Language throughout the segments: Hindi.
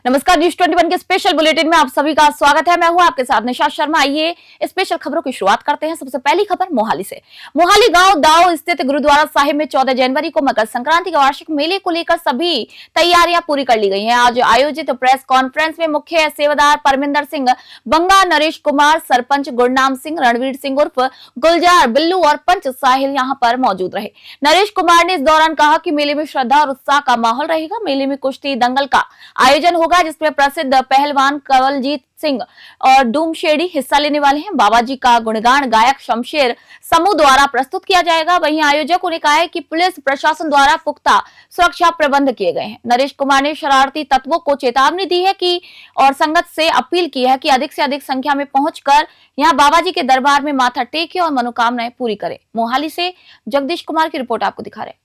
नमस्कार, न्यूज 21 के स्पेशल बुलेटिन में आप सभी का स्वागत है। मैं हूं आपके साथ निशा शर्मा। आइए स्पेशल खबरों की शुरुआत करते हैं। सबसे पहली खबर मोहाली से। मोहाली गांव दाओ स्थित गुरुद्वारा साहिब में 14 जनवरी को मकर संक्रांति के वार्षिक मेले को लेकर सभी तैयारियां पूरी कर ली गई हैं। आज आयोजित प्रेस कॉन्फ्रेंस में मुख्य सेवादार परमिंदर सिंह बंगा, नरेश कुमार, सरपंच गुरनाम सिंह, रणवीर सिंह उर्फ गुलजार, बिल्लू और पंच साहिल यहां पर मौजूद रहे। नरेश कुमार ने इस दौरान कहा कि मेले में श्रद्धा और उत्साह का माहौल रहेगा। मेले में कुश्ती दंगल का आयोजन होगा, जिसमें प्रसिद्ध पहलवान कंवलजीत सिंह और डूमशेड़ी हिस्सा लेने वाले हैं। बाबा जी का गुणगान गायक शमशेर समूह द्वारा प्रस्तुत किया जाएगा। वहीं आयोजकों ने कहा है कि पुलिस प्रशासन द्वारा पुख्ता सुरक्षा प्रबंध किए गए हैं। नरेश कुमार ने शरारती तत्वों को चेतावनी दी है कि और संगत से अपील की है कि अधिक से अधिक संख्या में पहुंचकर यहां बाबा जी के दरबार में माथा टेके और मनोकामनाएं पूरी करें। मोहाली से जगदीश कुमार की रिपोर्ट आपको दिखा रहे हैं।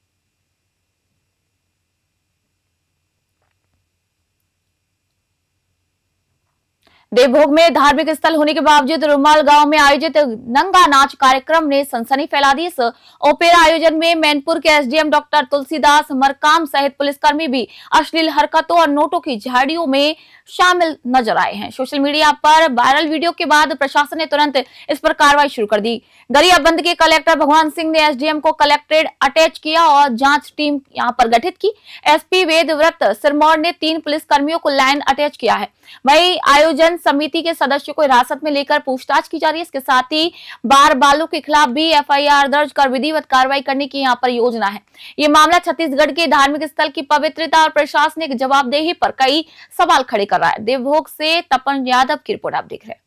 देवभोग में धार्मिक स्थल होने के बावजूद रुमाल गांव में आयोजित नंगा नाच कार्यक्रम ने सनसनी फैला दी। इस ओपेरा आयोजन में मैनपुर के एसडीएम डॉक्टर तुलसीदास मरकाम सहित पुलिसकर्मी भी अश्लील हरकतों और नोटों की झाड़ियों में शामिल नजर आए हैं। सोशल मीडिया पर वायरल वीडियो के बाद प्रशासन ने तुरंत इस पर कार्रवाई शुरू कर दी। गरियाबंद के कलेक्टर भगवान सिंह ने एसडीएम को कलेक्ट्रेट अटैच किया और जांच टीम यहां पर गठित की। एसपी वेदव्रत सिरमौर ने 3 पुलिसकर्मियों को लाइन अटैच किया है। वहीं आयोजन समिति के सदस्यों को हिरासत में लेकर पूछताछ की जा रही है। इसके साथ ही बार बालों के खिलाफ भी एफआईआर दर्ज कर विधिवत कार्रवाई करने की यहां पर योजना है। ये मामला छत्तीसगढ़ के धार्मिक स्थल की पवित्रता और प्रशासनिक जवाबदेही पर कई सवाल खड़े कर रहा है। देवभोग से तपन यादव की रिपोर्ट आप देख रहे हैं।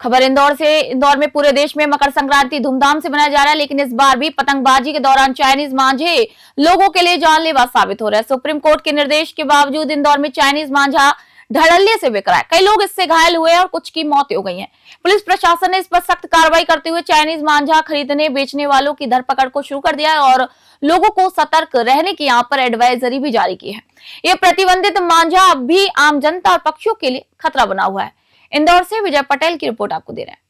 खबर इंदौर से। इंदौर में पूरे देश में मकर संक्रांति धूमधाम से मनाया जा रहा है, लेकिन इस बार भी पतंगबाजी के दौरान चाइनीज मांझे लोगों के लिए जानलेवा साबित हो रहा है। सुप्रीम कोर्ट के निर्देश के बावजूद इंदौर में चाइनीज मांझा धड़ल्ले से बिक रहा है। कई लोग इससे घायल हुए और कुछ की मौत हो गई है। पुलिस प्रशासन ने इस पर सख्त कार्रवाई करते हुए चाइनीज मांझा खरीदने बेचने वालों की धरपकड़ को शुरू कर दिया है और लोगों को सतर्क रहने की यहाँ पर एडवाइजरी भी जारी की है। ये प्रतिबंधित मांझा अब भी आम जनता और पक्षियों के लिए खतरा बना हुआ है। इंदौर से विजय पटेल की रिपोर्ट आपको दे रहे हैं।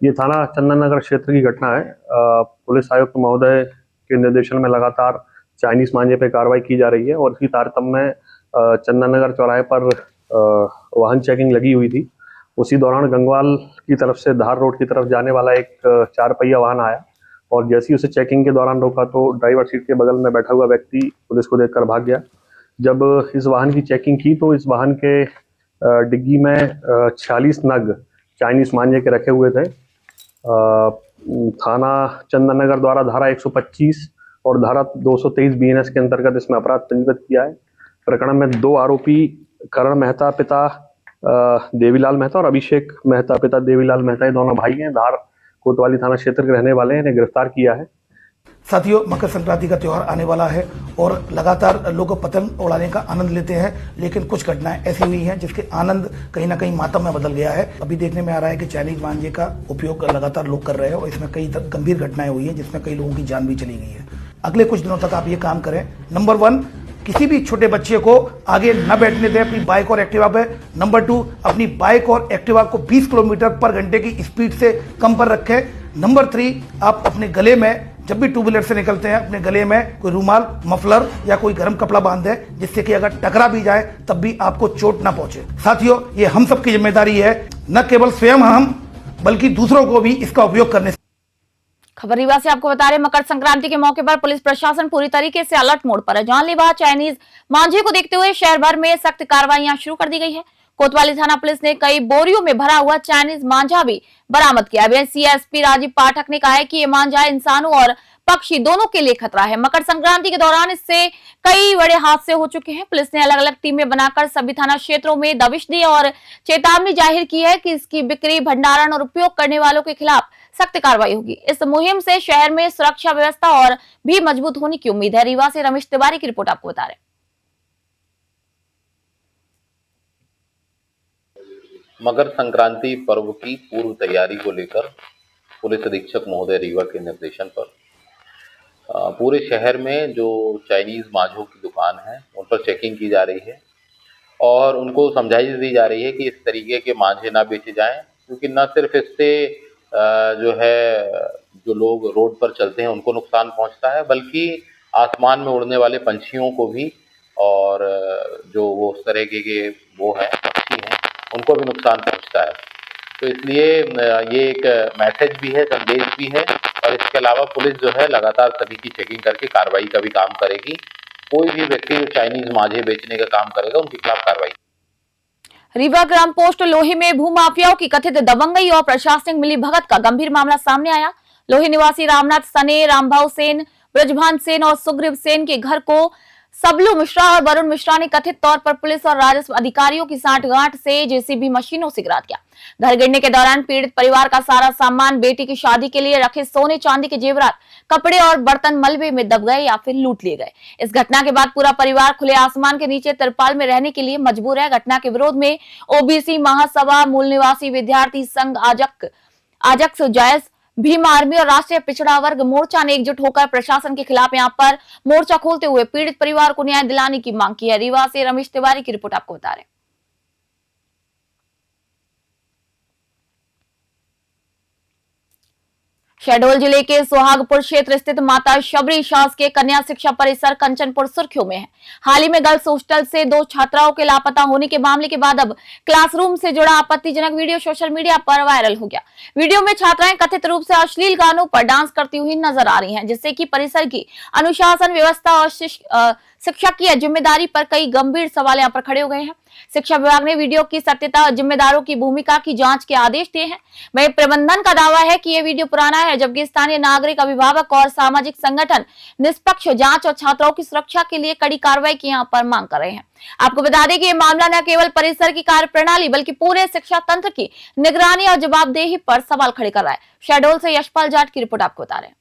ये थाना चंदन नगर क्षेत्र की घटना है। पुलिस आयुक्त महोदय के निर्देशन में लगातार चाइनीज मांझे पे कार्रवाई की जा रही है और इसकी तारतम्य में चंदन नगर चौराहे पर वाहन चेकिंग लगी हुई थी। उसी दौरान गंगवाल की तरफ से धार रोड की तरफ जाने वाला एक 4 पहिया वाहन आया और जैसे ही उसे चेकिंग के दौरान रोका तो ड्राइवर सीट के बगल में बैठा हुआ व्यक्ति पुलिस को देखकर भाग गया। जब इस वाहन की चेकिंग की तो इस वाहन के डिग्गी में 46 नग चाइनीज मांझे के रखे हुए थे। थाना चंदन नगर द्वारा धारा 125 और धारा 223 बीएनएस के अंतर्गत इसमें अपराध पंजीबद्ध किया है। प्रकरण में 2 आरोपी करण मेहता पिता देवीलाल मेहता और अभिषेक मेहता पिता देवीलाल मेहता, ये दोनों भाई हैं, धार कोतवाली थाना क्षेत्र के रहने वाले हैं, इन्हें गिरफ्तार किया है। साथियों, मकर संक्रांति का त्योहार आने वाला है और लगातार लोग पतंग उड़ाने का आनंद लेते हैं, लेकिन कुछ घटनाएं ऐसी हुई हैं जिसके आनंद कहीं ना कहीं मातम में बदल गया है। अभी देखने में आ रहा है कि चाइनीज मांझे का उपयोग लगातार लोग कर रहे हैं और इसमें कई गंभीर घटनाएं हुई हैं जिसमें कई लोगों की जान भी चली गई है। अगले कुछ दिनों तक आप ये काम करें। नंबर 1, किसी भी छोटे बच्चे को आगे न बैठने दें अपनी बाइक और एक्टिवा पे। नंबर 2, अपनी बाइक और एक्टिवा को 20 किलोमीटर पर घंटे की स्पीड से कम पर रखें। नंबर 3, आप अपने गले में जब भी 2 व्हीलर से निकलते हैं अपने गले में कोई रूमाल, मफलर या कोई गर्म कपड़ा बांध दें, जिससे कि अगर टकरा भी जाए तब भी आपको चोट ना पहुंचे। साथियों, ये हम सबकी जिम्मेदारी है, न केवल स्वयं हम बल्कि दूसरों को भी इसका उपयोग करने। खबर रीवा से आपको बता रहे, मकर संक्रांति के मौके पर पुलिस प्रशासन पूरी तरीके से अलर्ट मोड पर है। जानलेवा चाइनीज मांझे को देखते हुए शहर भर में सख्त कार्रवाइयां शुरू कर दी गई है। कोतवाली थाना पुलिस ने कई बोरियों में भरा हुआ चाइनीज मांझा भी बरामद किया है। सीएसपी राजीव पाठक ने कहा है कि ये मांझा इंसानों और पक्षी दोनों के लिए खतरा है। मकर संक्रांति के दौरान इससे कई बड़े हादसे हो चुके हैं। पुलिस ने अलग अलग टीमें बनाकर सभी थाना क्षेत्रों में दबिश दी और चेतावनी जाहिर की है कि इसकी बिक्री, भंडारण और उपयोग करने वालों के खिलाफ सख्त कार्रवाई होगी। इस मुहिम से शहर में सुरक्षा व्यवस्था और भी मजबूत होने की उम्मीद है। रीवा से रमेश तिवारी की रिपोर्ट आपको बता रहे। मकर संक्रांति पर्व की पूर्व तैयारी को लेकर पुलिस अधीक्षक महोदय रीवा के निर्देशन पर पूरे शहर में जो चाइनीज मांझों की दुकान है उन पर चेकिंग की जा रही है और उनको समझाइश दी जा रही है कि इस तरीके के मांझे ना बेचे जाएं, क्योंकि न सिर्फ इससे जो है जो लोग रोड पर चलते हैं उनको नुकसान पहुंचता है, बल्कि आसमान में उड़ने वाले पंछियों को भी और जो वो उस तरह के वो है पक्षी हैं उनको भी नुकसान पहुंचता है। तो इसलिए ये एक मैसेज भी है, संदेश भी है, और इसके अलावा पुलिस जो है लगातार सभी की चेकिंग करके कार्रवाई का भी काम करेगी। कोई भी व्यक्ति जो चाइनीज मांझे बेचने का काम करेगा उनके खिलाफ कार्रवाई। रीवा ग्राम पोस्ट लोही में भूमाफियाओं की कथित दबंगई और प्रशासनिक मिलीभगत का गंभीर मामला सामने आया। लोही निवासी रामनाथ सने, रामभाव सेन, ब्रजभान सेन और सुग्रीव सेन के घर को सबलू मिश्रा और वरुण मिश्रा ने कथित तौर पर पुलिस और राजस्व अधिकारियों की सांठगांठ से जेसीबी मशीनों से गिरा दिया। घर गिरने के दौरान पीड़ित परिवार का सारा सामान, बेटी की शादी के लिए रखे सोने चांदी के जेवरात, कपड़े और बर्तन मलबे में दब गए या फिर लूट लिए गए। इस घटना के बाद पूरा परिवार खुले आसमान के नीचे तिरपाल में रहने के लिए मजबूर है। घटना के विरोध में ओबीसी महासभा, मूल निवासी विद्यार्थी संघ, आजक्स जायज, भीम आर्मी और राष्ट्रीय पिछड़ा वर्ग मोर्चा ने एकजुट होकर प्रशासन के खिलाफ यहां पर मोर्चा खोलते हुए पीड़ित परिवार को न्याय दिलाने की मांग की है। रीवा से रमेश तिवारी की रिपोर्ट आपको बता रहे हैं। शहडोल जिले के सुहागपुर क्षेत्र स्थित माता शबरी शासकीय कन्या शिक्षा परिसर कंचनपुर सुर्खियों में है। हाल ही में गर्ल्स हॉस्टल से 2 छात्राओं के लापता होने के मामले के बाद अब क्लासरूम से जुड़ा आपत्तिजनक वीडियो सोशल मीडिया पर वायरल हो गया। वीडियो में छात्राएं कथित रूप से अश्लील गानों पर डांस करती हुई नजर आ रही हैं, जिससे कि परिसर की अनुशासन व्यवस्था और शिक्षक की जिम्मेदारी पर कई गंभीर सवाल यहाँ पर खड़े हो गए हैं। शिक्षा विभाग ने वीडियो की सत्यता और जिम्मेदारों की भूमिका की जांच के आदेश दिए हैं। वहीं प्रबंधन का दावा है कि यह वीडियो पुराना है, जबकि स्थानीय नागरिक, अभिभावक और सामाजिक संगठन निष्पक्ष जांच और छात्राओं की सुरक्षा के लिए कड़ी कार्रवाई की यहाँ पर मांग कर रहे हैं। आपको बता दें कि यह मामला न केवल परिसर की कार्य प्रणाली बल्कि पूरे शिक्षा तंत्र की निगरानी और जवाबदेही पर सवाल खड़े कर रहा है। शहडोल से यशपाल जाट की रिपोर्ट आपको बता रहे हैं।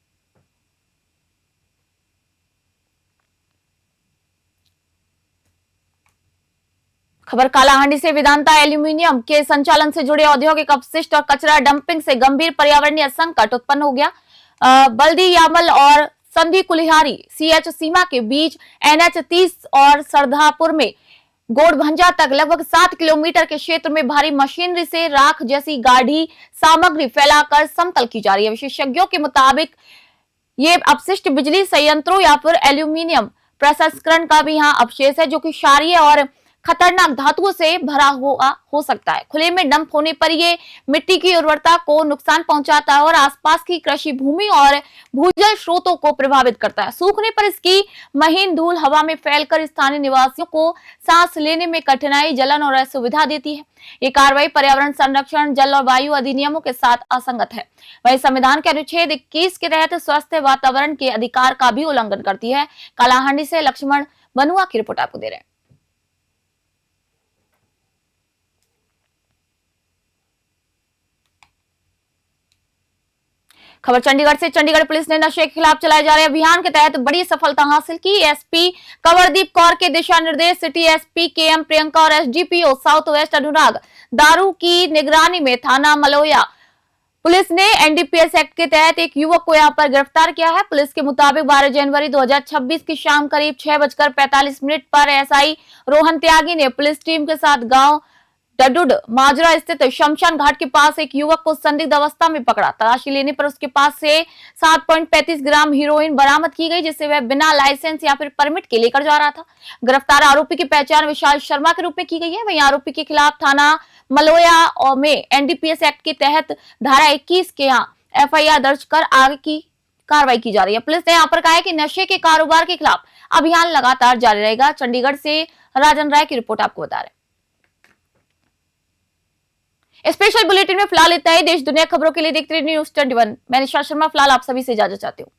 खबर कालाहांडी से वेदांता एल्यूमिनियम के संचालन से जुड़े औद्योगिक अपशिष्ट और कचरा डंपिंग से गंभीर पर्यावरणीय संकट उत्पन्न हो गया। बल्दी यामल और संधि कुलिहारी सीएच सीमा के बीच एनएच 30 और सरदापुर में गोड़भंजा तक लगभग 7 किलोमीटर के क्षेत्र में भारी मशीनरी से राख जैसी गाढ़ी सामग्री फैलाकर समतल की जा रही है। विशेषज्ञों के मुताबिक ये अपशिष्ट बिजली संयंत्रों या फिर एल्यूमिनियम प्रसंस्करण का भी यहाँ अवशेष है, जो कि क्षारीय और खतरनाक धातुओं से भरा हुआ हो सकता है। खुले में डंप होने पर ये मिट्टी की उर्वरता को नुकसान पहुंचाता है और आसपास की कृषि भूमि और भूजल स्रोतों को प्रभावित करता है। सूखने पर इसकी महीन धूल हवा में फैलकर स्थानीय निवासियों को सांस लेने में कठिनाई, जलन और असुविधा देती है। ये कार्रवाई पर्यावरण संरक्षण, जल और वायु अधिनियमों के साथ असंगत है। वही संविधान के अनुच्छेद 21 के तहत स्वस्थ वातावरण के अधिकार का भी उल्लंघन करती है। कालाहांडी से लक्ष्मण बनुआ की रिपोर्ट आपको दे रहे हैं। खबर चंडीगढ़ से। चंडीगढ़ पुलिस ने नशे के खिलाफ चलाए जा रहे अभियान के तहत बड़ी सफलता हासिल की। एसपी कंवरदीप कौर के दिशा निर्देश, सिटी एसपी केएम प्रियंका और एसडीपीओ साउथ वेस्ट अनुराग दारू की निगरानी में थाना मलोया पुलिस ने एनडीपीएस एक्ट के तहत एक युवक को यहां पर गिरफ्तार किया है। पुलिस के मुताबिक 12 जनवरी 2026 की शाम करीब 6:45 पर एसआई रोहन त्यागी ने पुलिस टीम के साथ गांव डडुड माजरा स्थित शमशान घाट के पास एक युवक को संदिग्ध अवस्था में पकड़ा। तलाशी लेने पर उसके पास से 7.35 ग्राम हीरोइन बरामद की गई, जिसे वह बिना लाइसेंस या फिर परमिट के लेकर जा रहा था। गिरफ्तार आरोपी की पहचान विशाल शर्मा के रूप में की गई है। वहीं आरोपी के खिलाफ थाना मलोया में एनडीपीएस एक्ट के तहत धारा 21 के यहाँ एफआईआर दर्ज कर आगे की कार्रवाई की जा रही है। पुलिस ने यहाँ पर कहा है कि नशे के कारोबार के खिलाफ अभियान लगातार जारी रहेगा। चंडीगढ़ से राजन राय की रिपोर्ट आपको बता रहे हैं। स्पेशल बुलेटिन में फिलहाल इतना ही। देश दुनिया खबरों के लिए देखते रहिए न्यूज़ 21। मैं निशा शर्मा फिलहाल आप सभी से इजाजत चाहती हूँ।